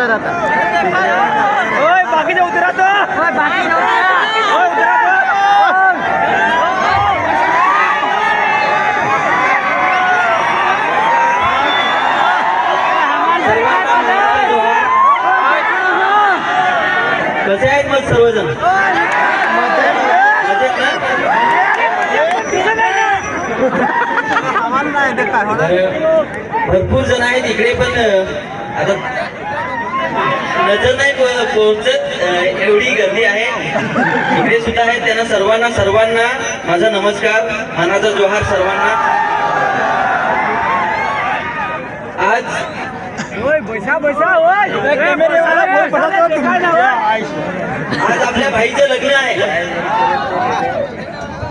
Sir आता ओय बाकी जाऊ उतरा तो ओय बाकी जाऊ ओय उतरा कसे आहेत मग सर्वजण मजेत ना? भरपूर जण आहेत इकडे पण आता नजर नाही पोहोचत एवढी गर्दी आहे इकडे सुद्धा आहेत. त्यांना सर्वांना माझा नमस्कार, मानाचा जोहार सर्वांना. आज आपल्या भाईचं लग्न आहे,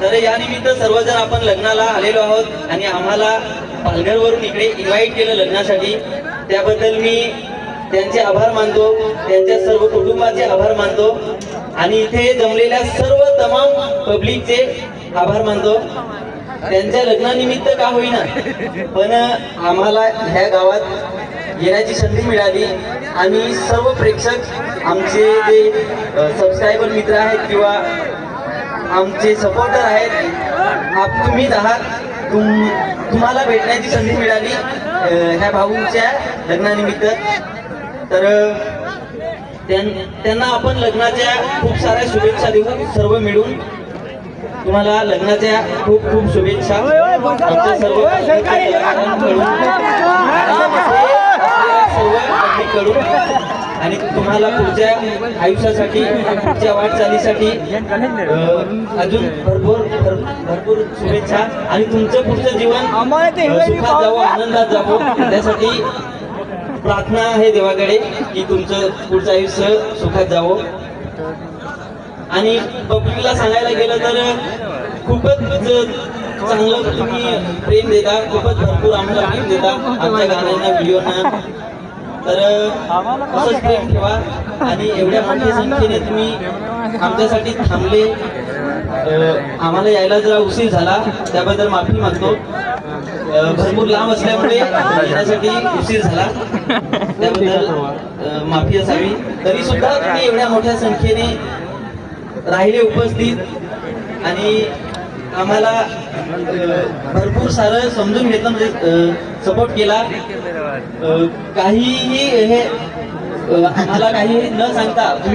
तर या निमित्त सर्वजण आपण लग्नाला आलेलो आहोत आणि आम्हाला पालघरवरून इकडे इन्व्हाइट केलं लग्नासाठी. त्याबद्दल मी त्यांचे आभार मानतो, त्यांच्या सर्व कुटुंबाचे आभार मानतो आणि इथे जमलेल्या सर्व तमाम पब्लिकचे आभार मानतो. त्यांच्या लग्नानिमित्त का होईना पण आम्हाला ह्या गावात येण्याची संधी मिळाली आणि सर्व प्रेक्षक आमचे जे सबस्क्रायबर मित्र आहेत किंवा आमचे सपोर्टर आहेत, तुम्हीच आहात. तुम्हाला भेटण्याची संधी मिळाली ह्या भाऊंच्या लग्नानिमित्त. तर त्यांना आपण लग्नाच्या खूप साऱ्या शुभेच्छा देऊ. सर्व मिळून तुम्हाला लग्नाच्या खूप खूप शुभेच्छा. आमच्या सर्व कडून आणि तुम्हाला पुढच्या आयुष्यासाठी, पुढच्या वाटचालीसाठी अजून भरपूर शुभेच्छा आणि तुमचं पुढचं जीवन सुखात जावं, आनंदात जावं, त्यासाठी प्रार्थना आहे देवाकडे की तुमचं पुढचं आयुष्य सुखात जावं. आणि पब्लिकला सांगायला गेलं तर खूपच चांगलं तुम्ही प्रेम देता, खूपच भरपूर आम्हाला प्रेम देता आमच्या गाण्यांना, व्हिडिओना. तर असंच प्रेम ठेवा आणि एवढ्या मोठ्या संख्येने तुम्ही आमच्यासाठी थांबले. आम्हाला यायला जरा उशीर झाला त्याबद्दल माफी मागतो. भरपूर लांब असल्यामुळे येण्यासाठी उशीर झाला, त्याबद्दल माफी असावी. तरी सुद्धा तुम्ही एवढ्या मोठ्या संख्येने राहिले उपस्थित आणि आम्हाला भरपूर सारं समजून घेतलं, म्हणजे सपोर्ट केला. काहीही हे आम्हाला काही न सांगता तुम्ही